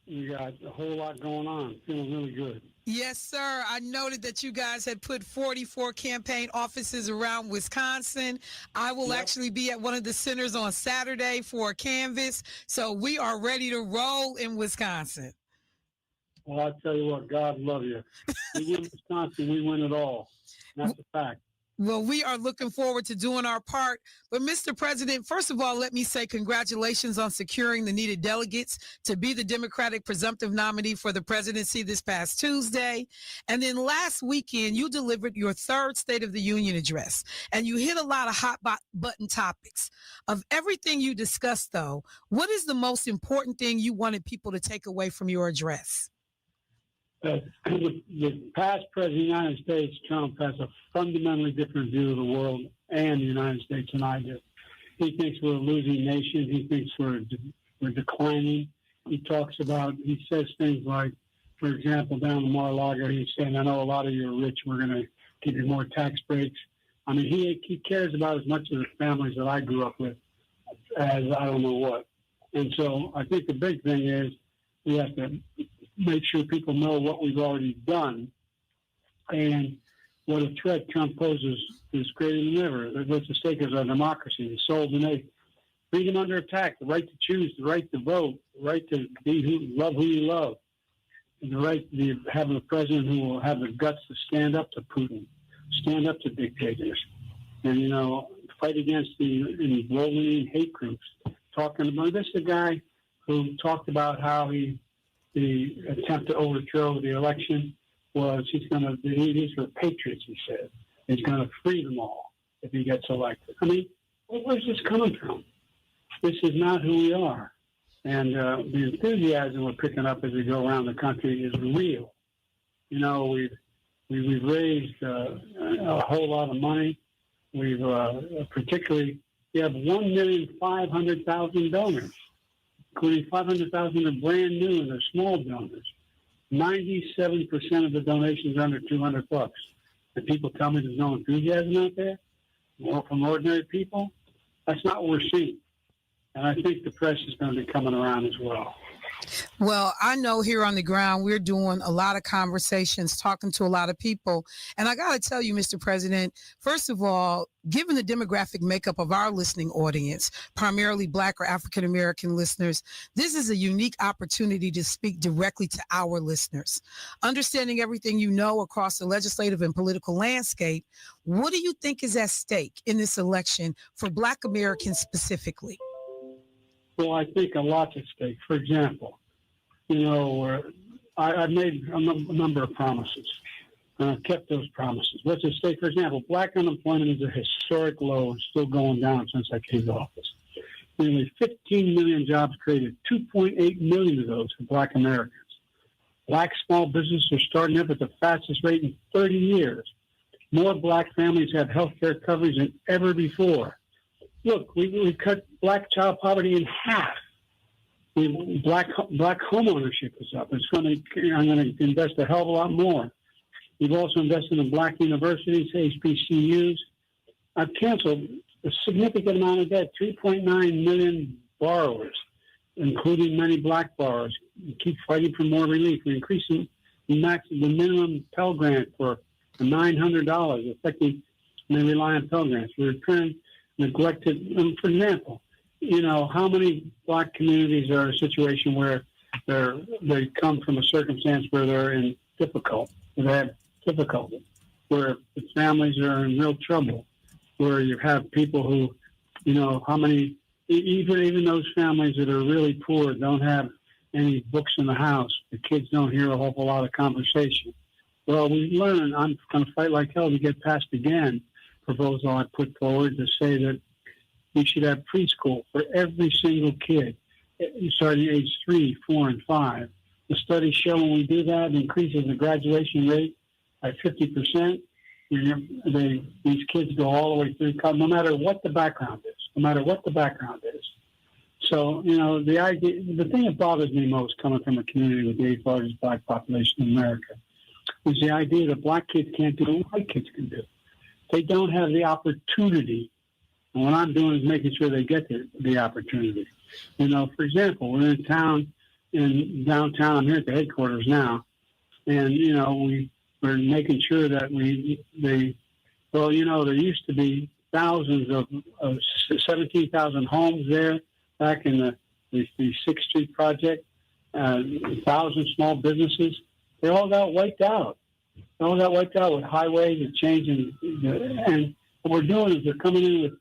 You got a whole lot going on. Feeling really good. Yes, sir. I noted that you guys had put 44 campaign offices around Wisconsin. I will Yep. actually be at one of the centers on Saturday for a canvas. So we are ready to roll in Wisconsin. Well, I tell you what, God love you. We win Wisconsin, we win it all. That's a fact. Well, we are looking forward to doing our part. But, Mr. President, first of all, let me say congratulations on securing the needed delegates to be the Democratic presumptive nominee for the presidency this past Tuesday. And then last weekend, you delivered your third State of the Union address, and you hit a lot of hot button topics. Of everything you discussed, though, what is the most important thing you wanted people to take away from your address? The past president of the United States, Trump, has a fundamentally different view of the world and the United States than I do. He thinks we're a losing nation. He thinks we're declining. He says things like, for example, down in Mar-a-Lago, he's saying, I know a lot of you are rich. We're going to give you more tax breaks. I mean, he cares about as much of the families that I grew up with as I don't know what. And so I think the big thing is we have to make sure people know what we've already done and what a threat Trump poses is greater than ever. What's at stake is our democracy, the soul of the nation. Freedom under attack, the right to choose, the right to vote, the right to love who you love, and the right to have a president who will have the guts to stand up to Putin, stand up to dictators, and, fight against the bullying hate groups. This is a guy who talked about how the attempt to overthrow the election was he's for patriots, he said. He's going to free them all if he gets elected. I mean, where's this coming from? This is not who we are. And the enthusiasm we're picking up as we go around the country is real. We've raised a whole lot of money. We've particularly, we have 1,500,000 donors, including 500,000 are brand new and they're small donors. 97% of the donations are under $200. And people tell me there's no enthusiasm out there, more from ordinary people. That's not what we're seeing. And I think the press is going to be coming around as well. Well, I know here on the ground, we're doing a lot of conversations, talking to a lot of people. And I got to tell you, Mr. President, first of all, given the demographic makeup of our listening audience, primarily Black or African-American listeners, this is a unique opportunity to speak directly to our listeners. Understanding everything you know across the legislative and political landscape, what do you think is at stake in this election for Black Americans specifically? Well, I think a lot's at stake. For example, I made a number of promises, and I've kept those promises. What's at stake? For example, Black unemployment is a historic low and still going down since I came to office. Nearly 15 million jobs created, 2.8 million of those for Black Americans. Black small businesses are starting up at the fastest rate in 30 years. More Black families have health care coverage than ever before. Look, we cut Black child poverty in half. Black home ownership is up. I'm going to invest a hell of a lot more. We've also invested in Black universities, HBCUs. I've canceled a significant amount of debt, 3.9 million borrowers, including many Black borrowers. We keep fighting for more relief. We're increasing the minimum Pell Grant for $900, affecting they rely on Pell Grants. We're returning neglected. For example, how many Black communities are in a situation where they come from a circumstance where they're in difficulty, where the families are in real trouble, where you have people who, how many, even those families that are really poor don't have any books in the house. The kids don't hear a whole lot of conversation. Well, we learn. I'm going to fight like hell to get passed again. Proposal I put forward to say that we should have preschool for every single kid, starting age 3, 4, and 5. The studies show when we do that, it increases the graduation rate by 50%. These kids go all the way through, no matter what the background is. So, the thing that bothers me most coming from a community with the 8th largest Black population in America is the idea that Black kids can't do what white kids can do. They don't have the opportunity. And what I'm doing is making sure they get the opportunity. For example, we're in a town in downtown. I'm here at the headquarters now, and we're making sure that there used to be thousands of 17,000 homes there back in the 6th Street project, 1,000 small businesses. They all got wiped out. They all got wiped out with highways and changing. And what we're doing is they're coming in with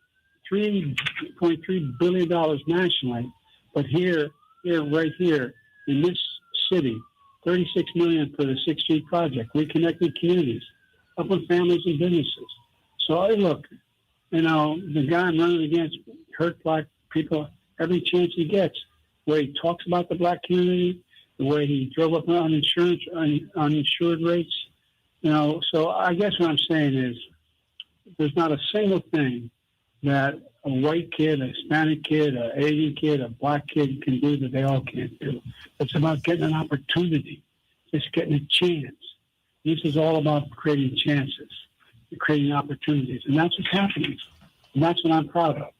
$3.3 billion nationally. But right here in this city, $36 million for the 6th Street project, reconnected communities, helping families and businesses. So look, the guy I'm running against hurt black people every chance he gets. The way he talks about the black community, the way he drove up uninsured rates. So I guess what I'm saying is there's not a single thing that a white kid, a Hispanic kid, an Asian kid, a black kid can do that they all can't do. It's about getting an opportunity, just getting a chance. This is all about creating chances, creating opportunities, and that's what's happening. And that's what I'm proud of.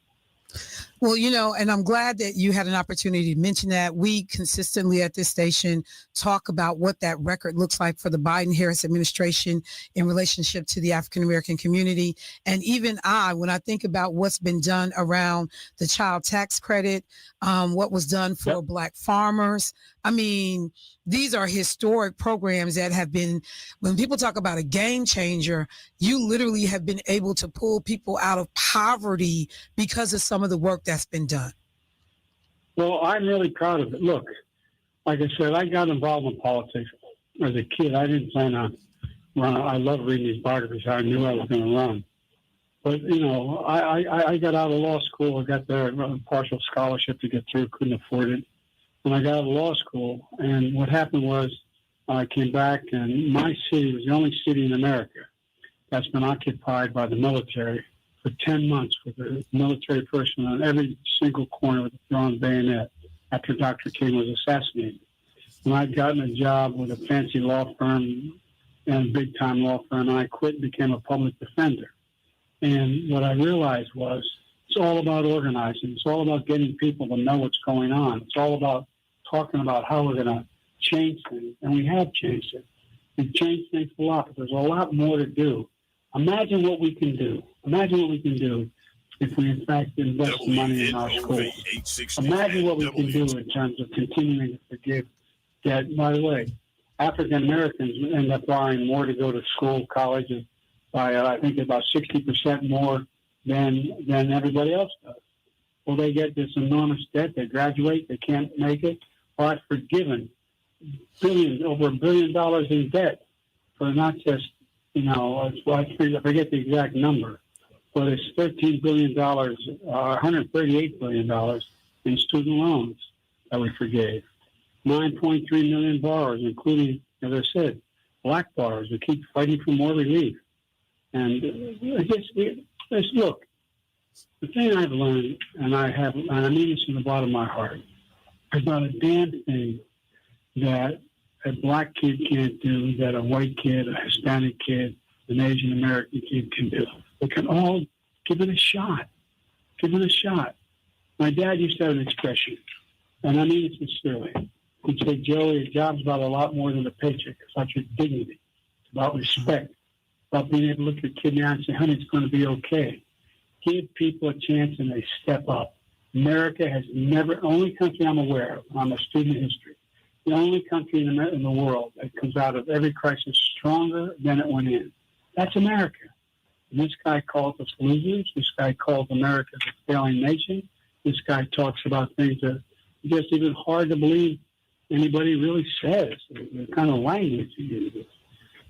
Well, and I'm glad that you had an opportunity to mention that. We consistently at this station talk about what that record looks like for the Biden-Harris administration in relationship to the African-American community. And even when I think about what's been done around the child tax credit, what was done for black farmers, I mean, these are historic programs that have been, when people talk about a game changer, you literally have been able to pull people out of poverty because of some of the work that's been done. Well, I'm really proud of it. Look, like I said, I got involved in politics as a kid. I didn't plan on running. I love reading these biographies. I knew I was going to run. But, I got out of law school. I got there a partial scholarship to get through, couldn't afford it. And I got out of law school, and what happened was I came back, and my city was the only city in America that's been occupied by the military for 10 months with a military person on every single corner with a drawn bayonet after Dr. King was assassinated. And I'd gotten a job with a fancy law firm and a big-time law firm, and I quit and became a public defender. And what I realized was it's all about organizing. It's all about getting people to know what's going on. It's all about talking about how we're going to change things, and we have changed it. We've changed things a lot, but there's a lot more to do. Imagine what we can do. Imagine what we can do if we, in fact, invest the money in our schools. Imagine what we can do in terms of continuing to forgive debt. By the way, African Americans end up borrowing more to go to school, colleges, by I think about 60% more than everybody else does. Well, they get this enormous debt. They graduate. They can't make it. Well, I've forgiven over $1 billion in debt for not just, I forget the exact number, but it's $13 billion, $138 billion in student loans that we forgave. 9.3 million borrowers, including, as I said, black borrowers who keep fighting for more relief. And look, the thing I've learned, and I mean this from the bottom of my heart, there's not a damn thing that a black kid can't do that a white kid, a Hispanic kid, an Asian American kid can do. We can all give it a shot. Give it a shot. My dad used to have an expression, and I mean it sincerely. He'd say, Joey, a job's about a lot more than a paycheck. It's about your dignity. It's about respect. It's about being able to look your kid in the eye and say, honey, it's going to be okay. Give people a chance and they step up. America has never, only country I'm aware of, I'm a student of history, the only country in the world that comes out of every crisis stronger than it went in. That's America. And this guy calls us losers. This guy calls America a failing nation. This guy talks about things that are just even hard to believe anybody really says, the kind of language he uses.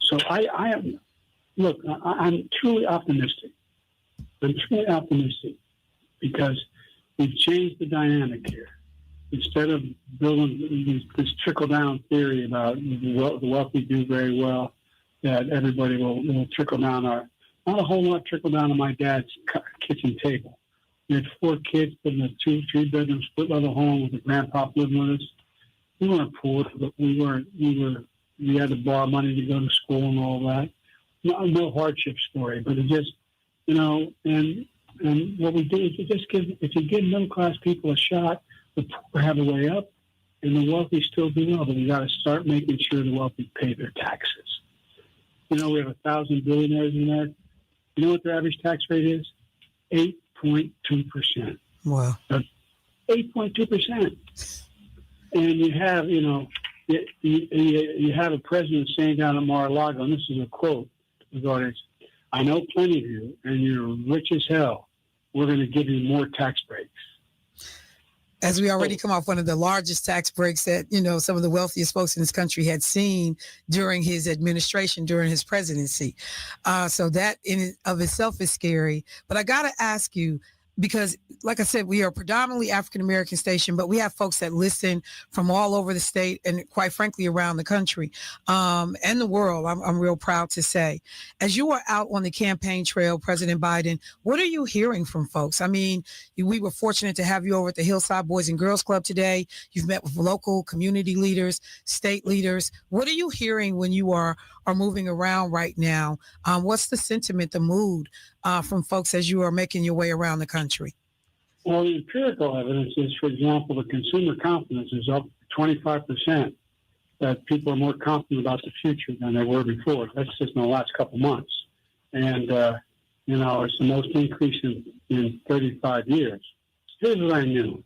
So I'm truly optimistic. I'm truly optimistic because we've changed the dynamic here. Instead of building this trickle-down theory about the wealthy do very well, that everybody will trickle down not a whole lot trickle down on my dad's kitchen table. We had 4 kids in a 2-3-bedroom split-level home with a grandpa living with us. We weren't poor, but we had to borrow money to go to school and all that. No hardship story, but it just, and what we do is if you give middle-class people a shot, the poor have a way up, and the wealthy still do well, but we got to start making sure the wealthy pay their taxes. We have 1,000 billionaires in America. You know what their average tax rate is? 8.2%. Wow. 8.2%. And you have, you have a president saying down at Mar-a-Lago, and this is a quote, regarding, I know plenty of you, and you're rich as hell. We're going to give you more tax breaks. As we already come off one of the largest tax breaks that, some of the wealthiest folks in this country had seen during his administration, during his presidency. So that in and of itself is scary. But I got to ask you, because like I said, we are predominantly African-American station, but we have folks that listen from all over the state and quite frankly, around the country and the world. I'm real proud to say, as you are out on the campaign trail, President Biden, what are you hearing from folks? I mean, we were fortunate to have you over at the Hillside Boys and Girls Club today. You've met with local community leaders, state leaders. What are you hearing when you are moving around right now? What's the sentiment, the mood from folks as you are making your way around the country? Well, the empirical evidence is, for example, the consumer confidence is up 25%, that people are more confident about the future than they were before. That's just in the last couple months. And, it's the most increase in 35 years. Here's what I knew.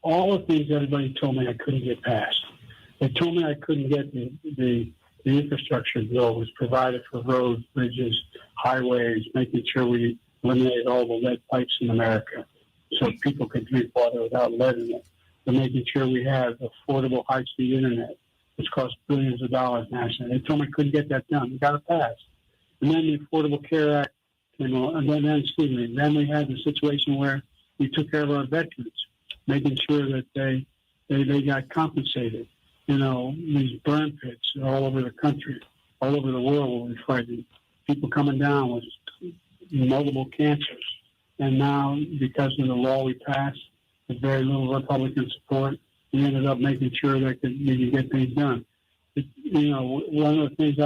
All the things everybody told me I couldn't get past. They told me I couldn't get the infrastructure bill was provided for roads, bridges, highways, making sure we eliminated all the lead pipes in America so people could drink water without lead in it. They're making sure we have affordable high-speed internet, which costs billions of dollars nationally. They told me I couldn't get that done. We got it passed. And then the Affordable Care Act came on, and then we had the situation where we took care of our veterans, making sure that they got compensated. These burn pits all over the country, all over the world will be fighting. People coming down with multiple cancers. And now, because of the law we passed, with very little Republican support, we ended up making sure that we could get things done. One of the things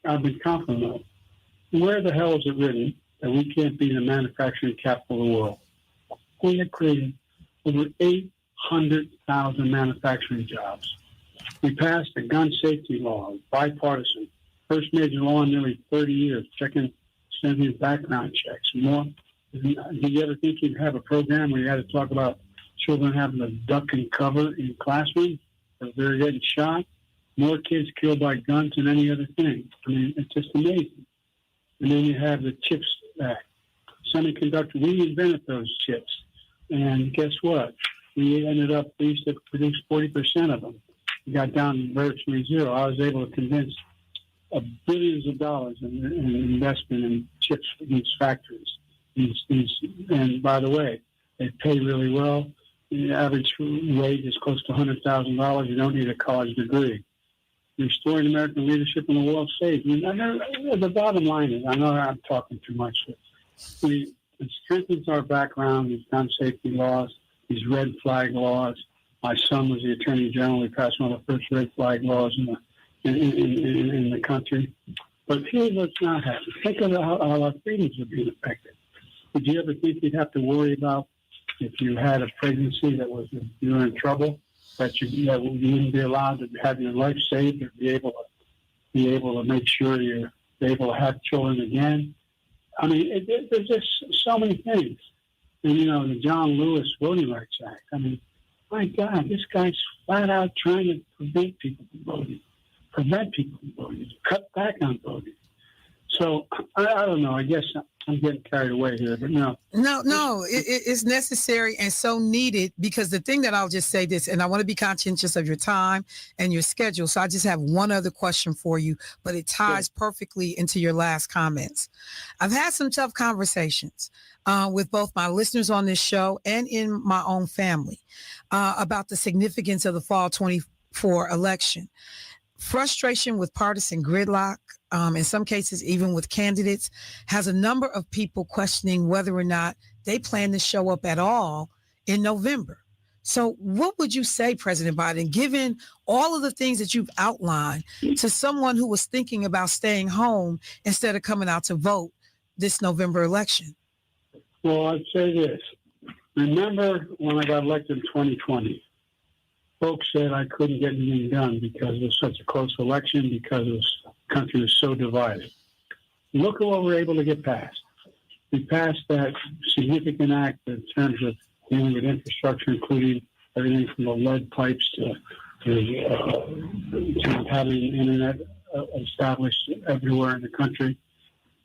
I've been confident of, where the hell is it written that we can't be the manufacturing capital of the world? We have created over 800,000 manufacturing jobs. We passed a gun safety law, bipartisan, first major law in nearly 30 years, checking extensive background checks. More. Did you ever think you'd have a program where you had to talk about children having to duck and cover in classrooms if they're getting shot? More kids killed by guns than any other thing. I mean, it's just amazing. And then you have the CHIPS Act. Semiconductor, we invented those chips. And guess what? We used to produce 40% of them. We got down to virtually zero. I was able to convince billions of dollars in investment in chips for these factories. And by the way, they pay really well. The average wage is close to $100,000. You don't need a college degree. Restoring American leadership in the world stage. The bottom line is, I know I'm talking too much. It strengthens our background, these gun safety laws, these red flag laws. My son was the Attorney General. We passed one of the first red flag laws in the country. But here's what's not happening. Think of how our freedoms are being affected. Did you ever think you'd have to worry about if you had a pregnancy that you were in trouble, that you wouldn't be allowed to have your life saved or be able to make sure you're able to have children again? I mean, there's just so many things. And, the John Lewis Voting Rights Act. I mean, my God, this guy's flat out trying to prevent people from voting, cut back on voting. So, I don't know. I guess I'm getting carried away here, but no. No, it's necessary and so needed, because the thing that I'll just say this, and I want to be conscientious of your time and your schedule. So I just have one other question for you, but it ties perfectly into your last comments. I've had some tough conversations with both my listeners on this show and in my own family about the significance of the fall 24 election. Frustration with partisan gridlock, in some cases, even with candidates, has a number of people questioning whether or not they plan to show up at all in November. So what would you say, President Biden, given all of the things that you've outlined, to someone who was thinking about staying home instead of coming out to vote this November election? Well, I'd say this. Remember when I got elected in 2020? folks said I couldn't get anything done because it was such a close election, because the country was so divided. Look at what we're able to get passed. We passed that significant act in terms of dealing with infrastructure, including everything from the lead pipes to having internet established everywhere in the country.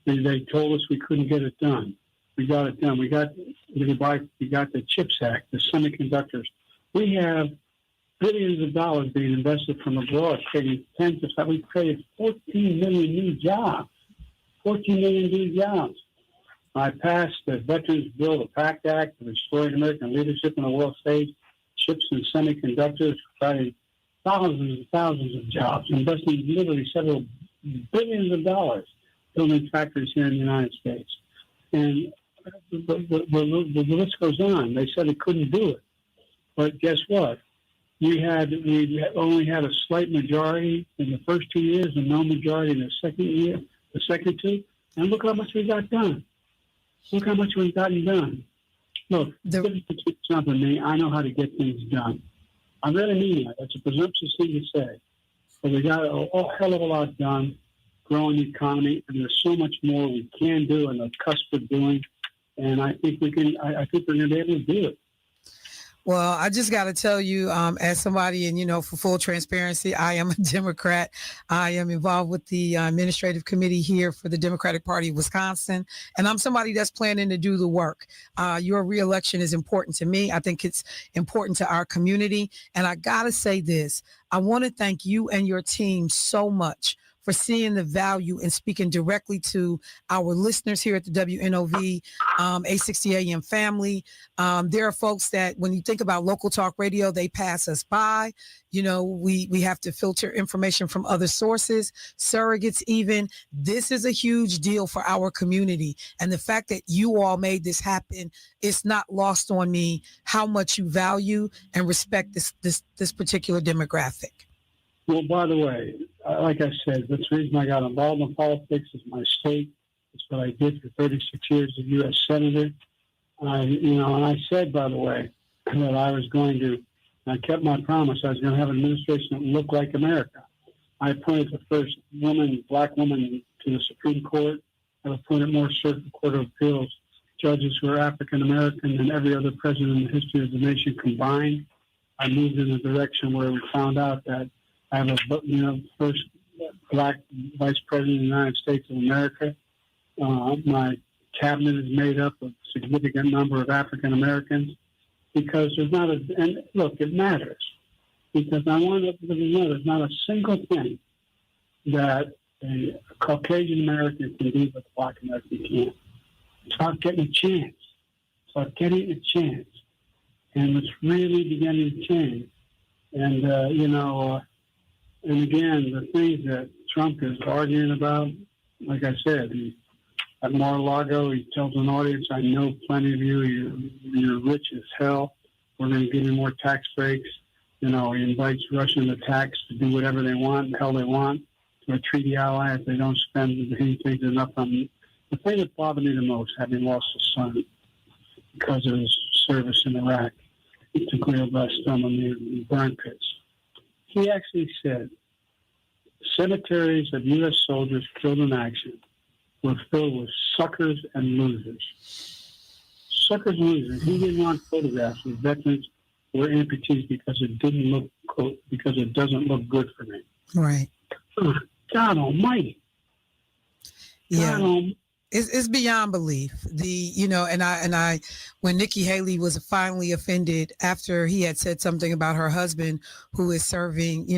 They told us we couldn't get it done. We got it done. We got the CHIPS Act, the semiconductors. We have billions of dollars being invested from abroad, creating tens of thousands. We created 14 million new jobs. 14 million new jobs. I passed the Veterans Bill, the PACT Act, restoring American leadership on the world stage, chips and semiconductors, providing thousands and thousands of jobs, investing literally several billions of dollars building factories here in the United States. And the list goes on. They said it couldn't do it. But guess what? We only had a slight majority in the first 2 years and no majority in the second two. And look how much we got done. Look how much we've gotten done. Look, something me. I know how to get things done. I really mean that. It's a presumptuous thing to say. But we got a hell of a lot done, growing the economy, and there's so much more we can do and the cusp of doing. And I think we can. I think we're going to be able to do it. Well, I just got to tell you, as somebody, and, for full transparency, I am a Democrat. I am involved with the administrative committee here for the Democratic Party of Wisconsin, and I'm somebody that's planning to do the work. Your reelection is important to me. I think it's important to our community. And I got to say this, I want to thank you and your team so much for seeing the value and speaking directly to our listeners here at the WNOV 860 AM family. There are folks that when you think about local talk radio, they pass us by. We have to filter information from other sources, surrogates even. This is a huge deal for our community. And the fact that you all made this happen, it's not lost on me how much you value and respect this particular demographic. Well, by the way, like I said, that's the reason I got involved in politics. Is my state. It's what I did for 36 years as U.S. Senator. And I said, by the way, that I was going to, I kept my promise, I was going to have an administration that looked like America. I appointed the first black woman to the Supreme Court. I appointed more Circuit Court of Appeals judges who are African American than every other president in the history of the nation combined. I moved in a direction where we found out that I have a first black vice president of the United States of America. My cabinet is made up of a significant number of African Americans because there's not and look, it matters because I want to know there's not a single thing that a Caucasian American can do that a black American can't. It's about getting a chance. It's about getting a chance. And it's really beginning to change. And, and again, the things that Trump is arguing about, like I said, at Mar-a-Lago, he tells an audience, I know plenty of you, you're rich as hell. We're going to give you more tax breaks. He invites Russian attacks to do whatever they want, the hell they want, to a treaty ally if they don't spend anything enough on me. The thing that bothered me the most, having lost a son because of his service in Iraq, he took real bad stomach in burn pits. He actually said cemeteries of U.S. soldiers killed in action were filled with suckers and losers. Suckers and losers. He didn't want photographs of veterans who were amputees because it doesn't look good for me. Right. God Almighty. Yeah. God Almighty. It's beyond belief. And I, when Nikki Haley was finally offended after he had said something about her husband who is serving,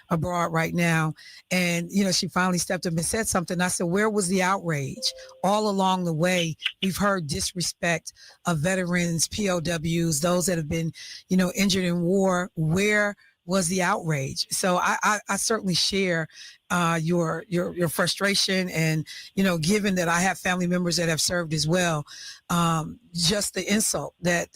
abroad right now. And, she finally stepped up and said something. I said, where was the outrage? All along the way, we've heard disrespect of veterans, POWs, those that have been, injured in war. Where was the outrage? So I certainly share your frustration, and given that I have family members that have served as well, just the insult that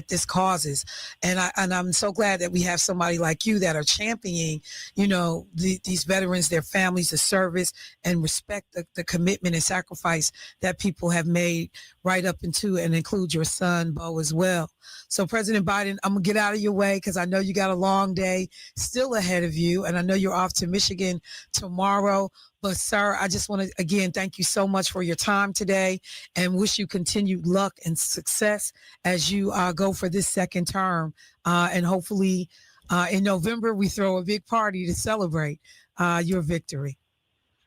this causes, and I'm so glad that we have somebody like you that are championing these veterans, their families, the service, and respect the commitment and sacrifice that people have made right up into and include your son Bo as well. So President Biden, I'm gonna get out of your way because I know you got a long day still ahead of you, and I know you're off to Michigan tomorrow. But sir, I just want to again thank you so much for your time today, and wish you continued luck and success as you go for this second term. And hopefully in November we throw a big party to celebrate your victory.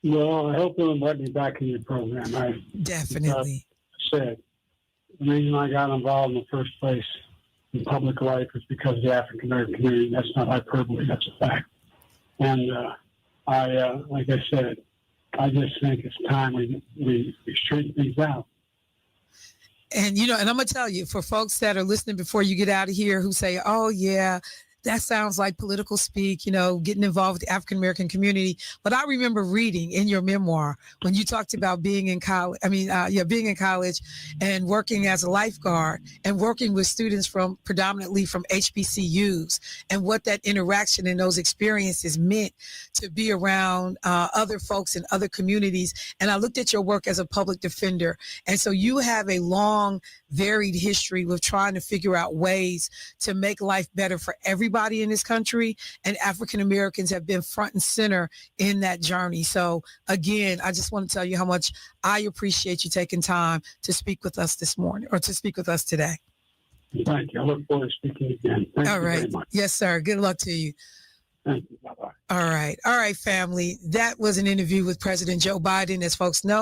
Well, I hope they'll invite me back in your program. Definitely. Said the reason I got involved in the first place in public life is because of the African American community. That's not hyperbole. That's a fact. And like I said, I just think it's time we straighten things out. And and I'm gonna tell you, for folks that are listening before you get out of here, who say, "Oh yeah, that sounds like political speak," getting involved with the African American community. But I remember reading in your memoir when you talked about being in college. Being in college and working as a lifeguard and working with students predominantly from HBCUs, and what that interaction and those experiences meant to be around other folks in other communities. And I looked at your work as a public defender. And so you have a long, varied history with trying to figure out ways to make life better for everybody in this country, and African Americans have been front and center in that journey. So again, I just want to tell you how much I appreciate you taking time to speak with us this morning, or to speak with us today. Thank you. I look forward to speaking again. Thank you very much. Yes, sir. Good luck to you. Thank you. Bye-bye. All right, family. That was an interview with President Joe Biden. As folks know,